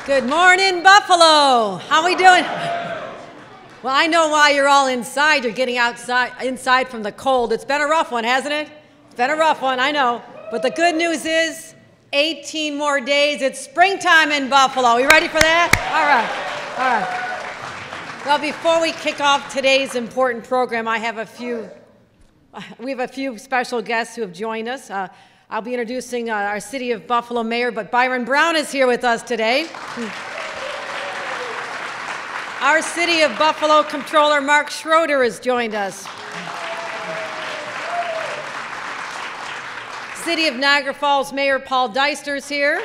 Good morning, Buffalo. How we doing? Well, I know why you're all inside. You're getting inside from the cold. It's been a rough one, hasn't it? It's been a rough one, I know. But the good news is 18 more days. It's springtime in Buffalo. You ready for that? All right. Well, before we kick off today's important program, we have a few special guests who have joined us. I'll be introducing our City of Buffalo Mayor, but Byron Brown is here with us today. Our City of Buffalo Comptroller Mark Schroeder has joined us. City of Niagara Falls Mayor Paul Deister is here.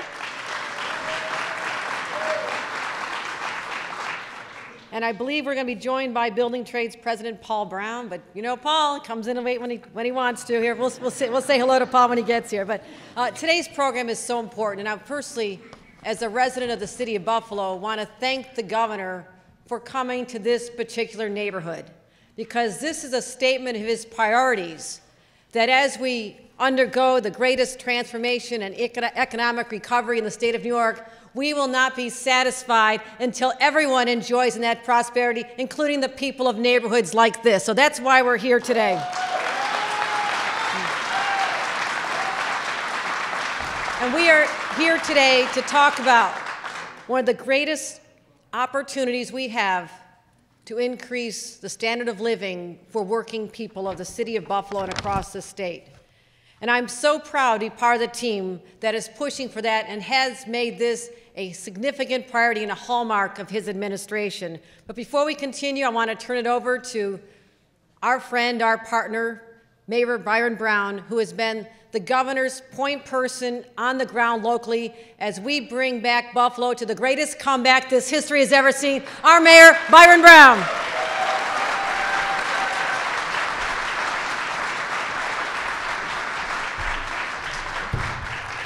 And I believe we're going to be joined by Building Trades President Paul Brown. But you know, Paul comes in late when he wants to. Here, we'll say hello to Paul when he gets here. But today's program is so important. And I personally, as a resident of the City of Buffalo, want to thank the governor for coming to this particular neighborhood, because this is a statement of his priorities, that as we undergo the greatest transformation and economic recovery in the state of New York, we will not be satisfied until everyone enjoys in that prosperity, including the people of neighborhoods like this. So that's why we're here today. And we are here today to talk about one of the greatest opportunities we have to increase the standard of living for working people of the city of Buffalo and across the state. And I'm so proud to be part of the team that is pushing for that and has made this a significant priority and a hallmark of his administration. But before we continue, I want to turn it over to our friend, our partner, Mayor Byron Brown, who has been the governor's point person on the ground locally as we bring back Buffalo to the greatest comeback this history has ever seen. Our Mayor, Byron Brown.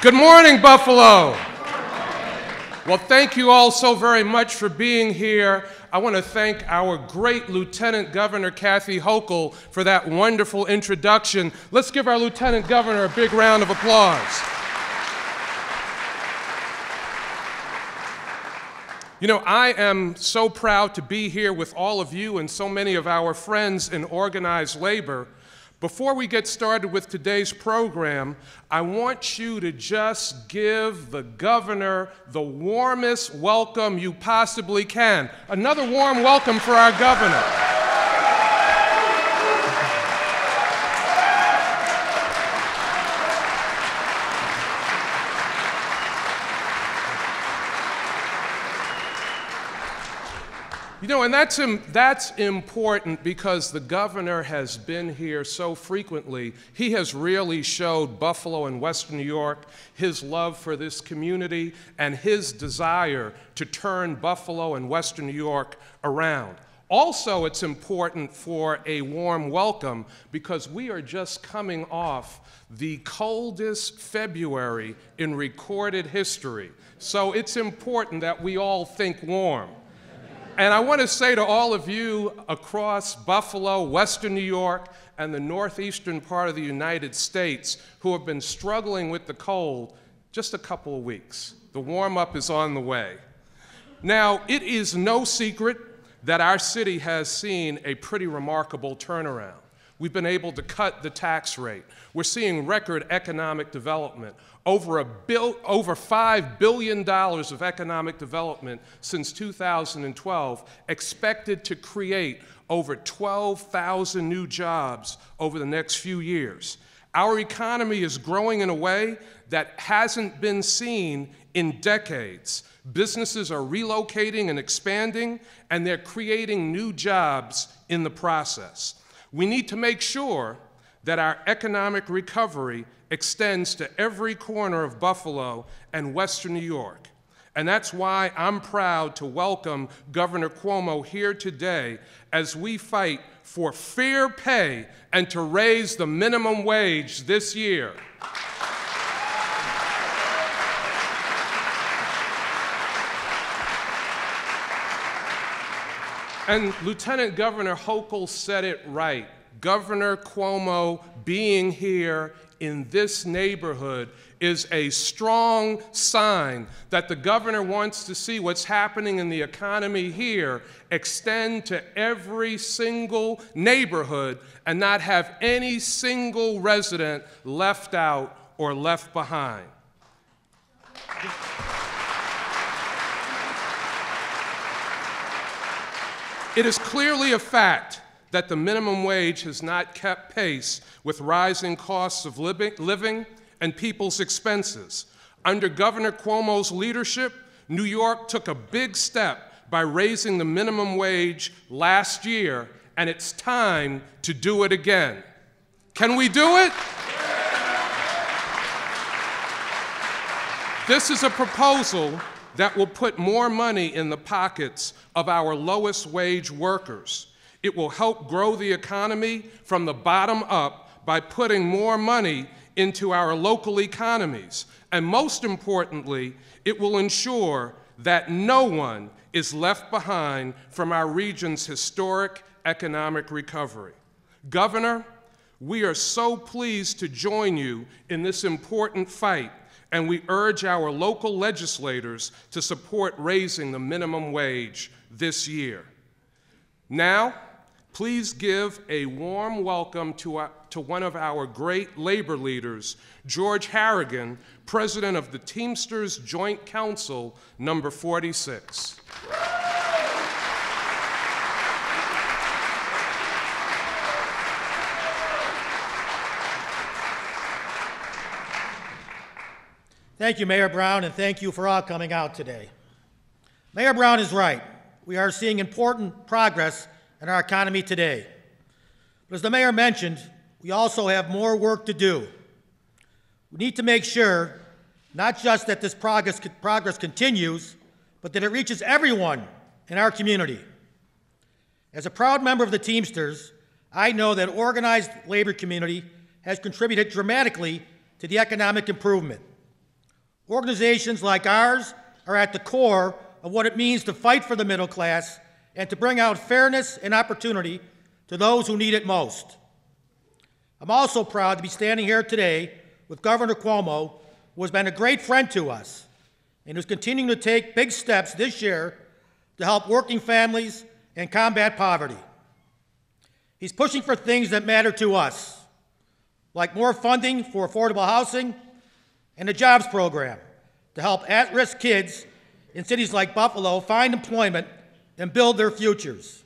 Good morning, Buffalo. Well, thank you all so very much for being here. I want to thank our great Lieutenant Governor Kathy Hochul for that wonderful introduction. Let's give our Lieutenant Governor a big round of applause. You know, I am so proud to be here with all of you and so many of our friends in organized labor. Before we get started with today's program, I want you to just give the governor the warmest welcome you possibly can. Another warm welcome for our governor. You know, and that's important because the governor has been here so frequently. He has really showed Buffalo and Western New York his love for this community and his desire to turn Buffalo and Western New York around. Also, it's important for a warm welcome because we are just coming off the coldest February in recorded history. So it's important that we all think warm. And I want to say to all of you across Buffalo, Western New York, and the northeastern part of the United States who have been struggling with the cold, just a couple of weeks. The warm-up is on the way. Now, it is no secret that our city has seen a pretty remarkable turnaround. We've been able to cut the tax rate. We're seeing record economic development. Over $5 billion of economic development since 2012, expected to create over 12,000 new jobs over the next few years. Our economy is growing in a way that hasn't been seen in decades. Businesses are relocating and expanding, and they're creating new jobs in the process. We need to make sure that our economic recovery extends to every corner of Buffalo and Western New York. And that's why I'm proud to welcome Governor Cuomo here today as we fight for fair pay and to raise the minimum wage this year. And Lieutenant Governor Hochul said it right. Governor Cuomo being here in this neighborhood is a strong sign that the governor wants to see what's happening in the economy here extend to every single neighborhood and not have any single resident left out or left behind. It is clearly a fact that the minimum wage has not kept pace with rising costs of living and people's expenses. Under Governor Cuomo's leadership, New York took a big step by raising the minimum wage last year, and it's time to do it again. Can we do it? This is a proposal that will put more money in the pockets of our lowest wage workers. It will help grow the economy from the bottom up by putting more money into our local economies. And most importantly, it will ensure that no one is left behind from our region's historic economic recovery. Governor, we are so pleased to join you in this important fight, and we urge our local legislators to support raising the minimum wage this year. Now, please give a warm welcome to one of our great labor leaders, George Harrigan, President of the Teamsters Joint Council, number 46. Thank you, Mayor Brown, and thank you for all coming out today. Mayor Brown is right. We are seeing important progress in our economy today. But as the mayor mentioned, we also have more work to do. We need to make sure not just that this progress continues, but that it reaches everyone in our community. As a proud member of the Teamsters, I know that organized labor community has contributed dramatically to the economic improvement. Organizations like ours are at the core of what it means to fight for the middle class and to bring out fairness and opportunity to those who need it most. I'm also proud to be standing here today with Governor Cuomo, who has been a great friend to us and who's continuing to take big steps this year to help working families and combat poverty. He's pushing for things that matter to us, like more funding for affordable housing and a jobs program to help at-risk kids in cities like Buffalo find employment and build their futures.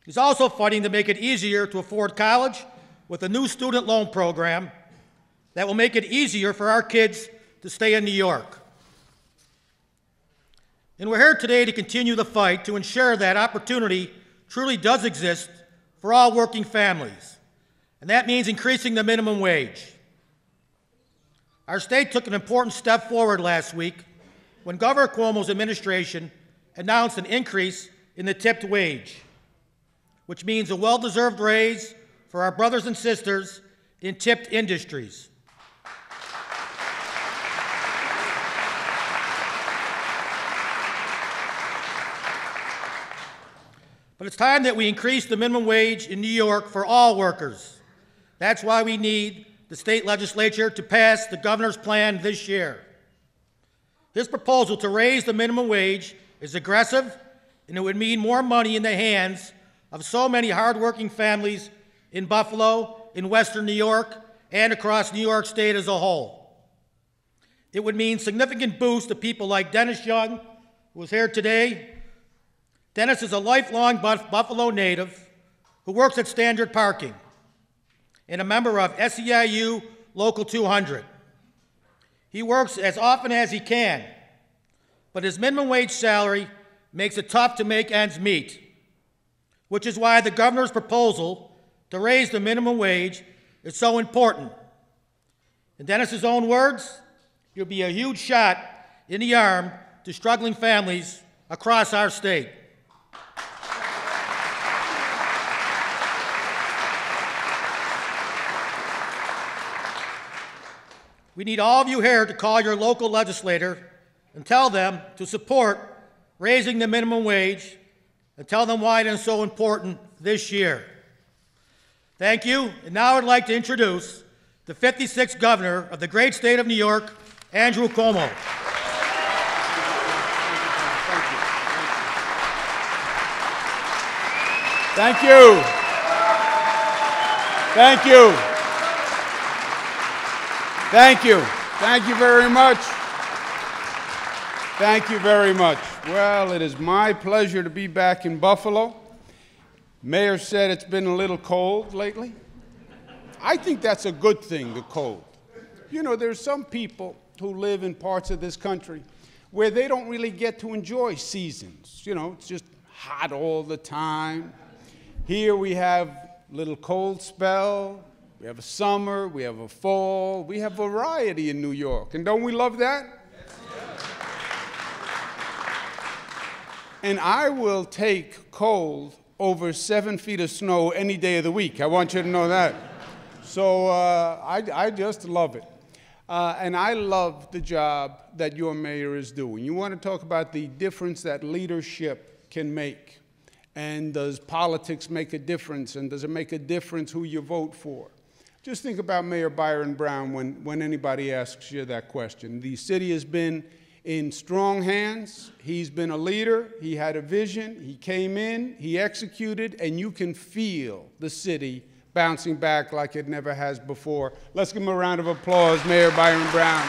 He's also fighting to make it easier to afford college with a new student loan program that will make it easier for our kids to stay in New York. And we're here today to continue the fight to ensure that opportunity truly does exist for all working families, and that means increasing the minimum wage. Our state took an important step forward last week when Governor Cuomo's administration announced an increase in the tipped wage, which means a well-deserved raise for our brothers and sisters in tipped industries. But it's time that we increase the minimum wage in New York for all workers. That's why we need the state legislature to pass the governor's plan this year. This proposal to raise the minimum wage is aggressive, and it would mean more money in the hands of so many hardworking families in Buffalo, in Western New York, and across New York State as a whole. It would mean significant boost to people like Dennis Young, who is here today. Dennis is a lifelong Buffalo native who works at Standard Parking and a member of SEIU Local 200. He works as often as he can, but his minimum wage salary makes it tough to make ends meet, which is why the governor's proposal to raise the minimum wage is so important. In Dennis's own words, it'll be a huge shot in the arm to struggling families across our state. We need all of you here to call your local legislator and tell them to support raising the minimum wage and tell them why it is so important this year. Thank you. And now I'd like to introduce the 56th governor of the great state of New York, Andrew Cuomo. Thank you. Thank you. Thank you. Thank you very much. Thank you very much. Well, it is my pleasure to be back in Buffalo. Mayor said it's been a little cold lately. I think that's a good thing, the cold. You know, there's some people who live in parts of this country where they don't really get to enjoy seasons. You know, it's just hot all the time. Here we have a little cold spell, we have a summer, we have a fall, we have variety in New York. And don't we love that? And I will take cold over 7 feet of snow any day of the week. I want you to know that. So I just love it. And I love the job that your mayor is doing. You want to talk about the difference that leadership can make. And does politics make a difference? And does it make a difference who you vote for? Just think about Mayor Byron Brown when anybody asks you that question. The city has been in strong hands. He's been a leader. He had a vision. He came in. He executed. And you can feel the city bouncing back like it never has before. Let's give him a round of applause, Mayor Byron Brown.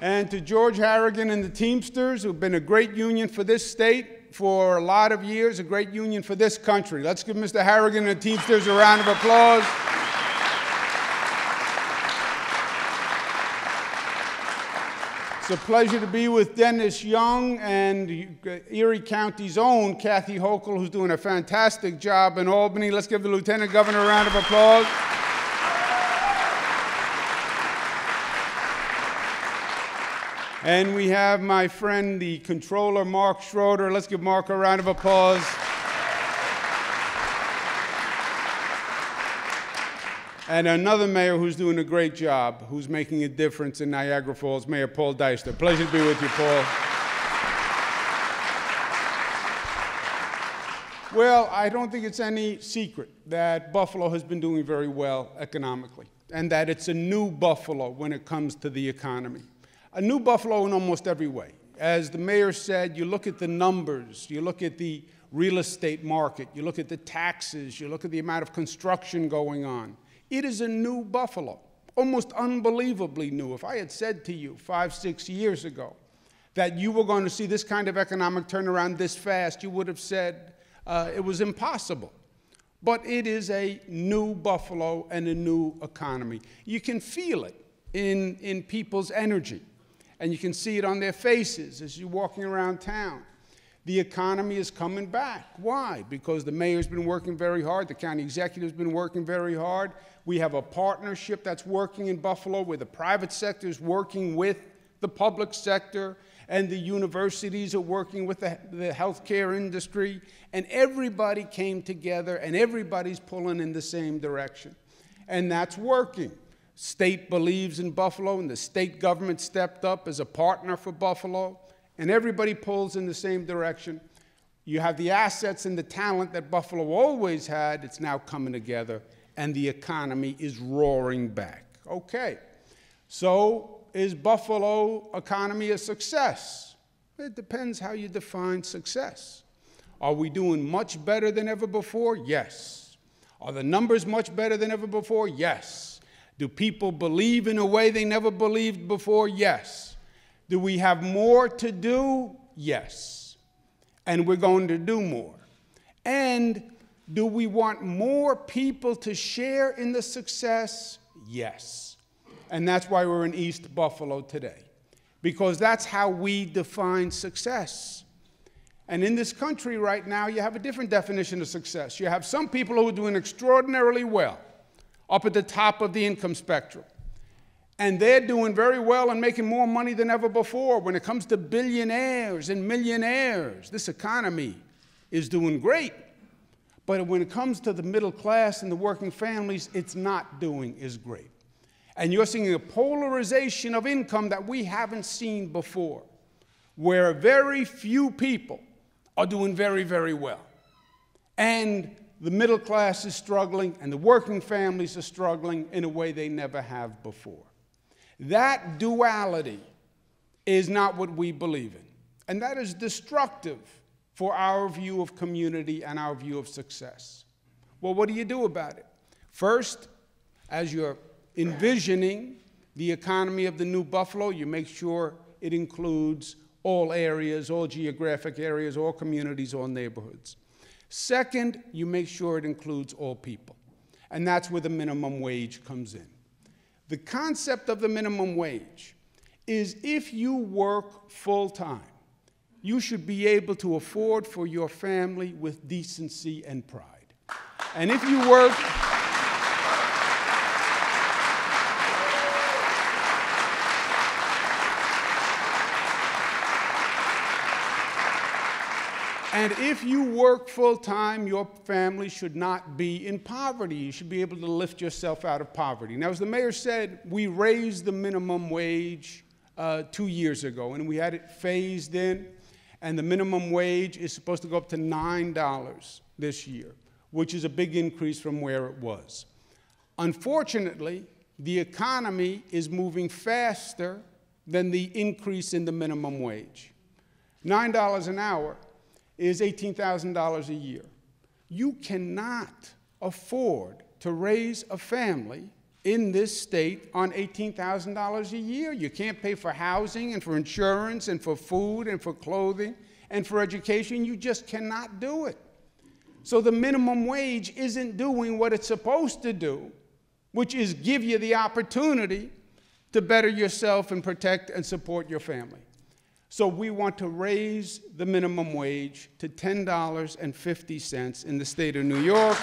And to George Harrigan and the Teamsters, who've been a great union for this state for a lot of years, a great union for this country. Let's give Mr. Harrigan and the Teamsters a round of applause. It's a pleasure to be with Dennis Young and Erie County's own Kathy Hochul, who's doing a fantastic job in Albany. Let's give the Lieutenant Governor a round of applause. And we have my friend, the Controller, Mark Schroeder. Let's give Mark a round of applause. And another mayor who's doing a great job, who's making a difference in Niagara Falls, Mayor Paul Deister. Pleasure to be with you, Paul. Well, I don't think it's any secret that Buffalo has been doing very well economically, and that it's a new Buffalo when it comes to the economy. A new Buffalo in almost every way. As the mayor said, you look at the numbers, you look at the real estate market, you look at the taxes, you look at the amount of construction going on. It is a new Buffalo, almost unbelievably new. If I had said to you 5, 6 years ago that you were going to see this kind of economic turnaround this fast, you would have said it was impossible. But it is a new Buffalo and a new economy. You can feel it in people's energy. And you can see it on their faces as you're walking around town. The economy is coming back. Why? Because the mayor's been working very hard. The county executive's been working very hard. We have a partnership that's working in Buffalo where the private sector is working with the public sector and the universities are working with the healthcare industry. And everybody came together and everybody's pulling in the same direction. And that's working. State believes in Buffalo, and the state government stepped up as a partner for Buffalo, and everybody pulls in the same direction. You have the assets and the talent that Buffalo always had. It's now coming together, and the economy is roaring back. Okay, so is Buffalo economy a success? It depends how you define success. Are we doing much better than ever before? Yes. Are the numbers much better than ever before? Yes. Do people believe in a way they never believed before? Yes. Do we have more to do? Yes. And we're going to do more. And do we want more people to share in the success? Yes. And that's why we're in East Buffalo today, because that's how we define success. And in this country right now, you have a different definition of success. You have some people who are doing extraordinarily well, up at the top of the income spectrum. And they're doing very well and making more money than ever before. When it comes to billionaires and millionaires, this economy is doing great. But when it comes to the middle class and the working families, it's not doing as great. And you're seeing a polarization of income that we haven't seen before, where very few people are doing very, very well. And the middle class is struggling, and the working families are struggling in a way they never have before. That duality is not what we believe in, and that is destructive for our view of community and our view of success. Well, what do you do about it? First, as you're envisioning the economy of the new Buffalo, you make sure it includes all areas, all geographic areas, all communities, all neighborhoods. Second, you make sure it includes all people. And that's where the minimum wage comes in. The concept of the minimum wage is if you work full-time, you should be able to afford for your family with decency and pride. And if you work... And if you work full-time, your family should not be in poverty. You should be able to lift yourself out of poverty. Now, as the mayor said, we raised the minimum wage 2 years ago, and we had it phased in, and the minimum wage is supposed to go up to $9 this year, which is a big increase from where it was. Unfortunately, the economy is moving faster than the increase in the minimum wage. $9 an hour is $18,000 a year. You cannot afford to raise a family in this state on $18,000 a year. You can't pay for housing and for insurance and for food and for clothing and for education. You just cannot do it. So the minimum wage isn't doing what it's supposed to do, which is give you the opportunity to better yourself and protect and support your family. So we want to raise the minimum wage to $10.50 in the state of New York.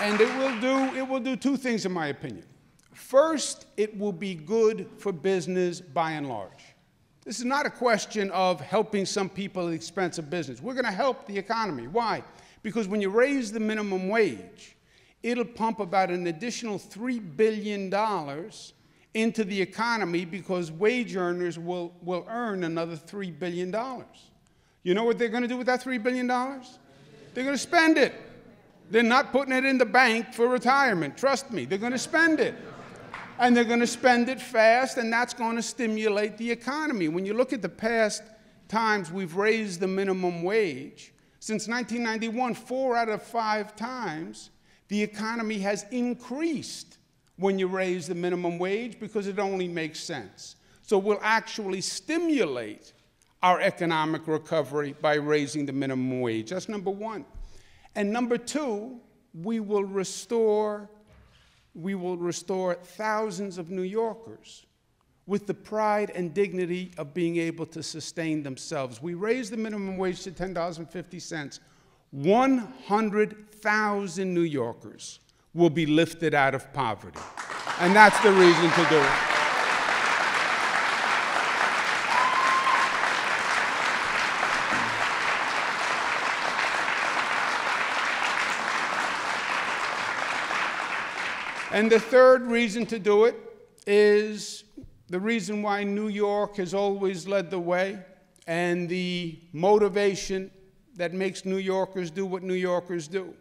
And it will do two things, in my opinion. First, it will be good for business by and large. This is not a question of helping some people at the expense of business. We're going to help the economy. Why? Because when you raise the minimum wage, it'll pump about an additional $3 billion into the economy because wage earners will earn another $3 billion. You know what they're going to do with that $3 billion? They're going to spend it. They're not putting it in the bank for retirement. Trust me, they're going to spend it. And they're going to spend it fast, and that's going to stimulate the economy. When you look at the past times we've raised the minimum wage, since 1991, 4 out of 5 times, the economy has increased when you raise the minimum wage because it only makes sense. So we'll actually stimulate our economic recovery by raising the minimum wage. That's number one. And number two, we will restore thousands of New Yorkers with the pride and dignity of being able to sustain themselves. We raised the minimum wage to $10.50. 100,000 New Yorkers will be lifted out of poverty. And that's the reason to do it. And the third reason to do it is the reason why New York has always led the way and the motivation that makes New Yorkers do what New Yorkers do,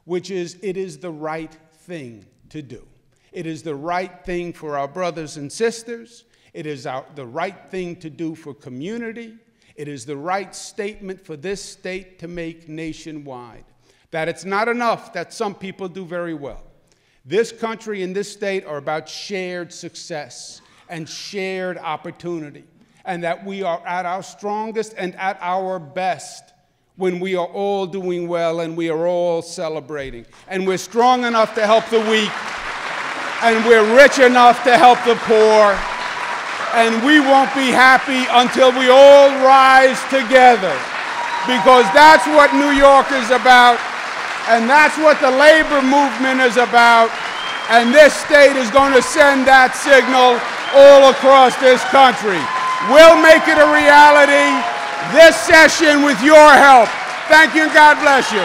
which is it is the right thing to do. It is the right thing for our brothers and sisters. It is the right thing to do for community. It is the right statement for this state to make nationwide. That it's not enough that some people do very well. This country and this state are about shared success and shared opportunity, and that we are at our strongest and at our best when we are all doing well and we are all celebrating. And we're strong enough to help the weak, and we're rich enough to help the poor, and we won't be happy until we all rise together, because that's what New York is about. And that's what the labor movement is about. And this state is going to send that signal all across this country. We'll make it a reality this session with your help. Thank you and God bless you.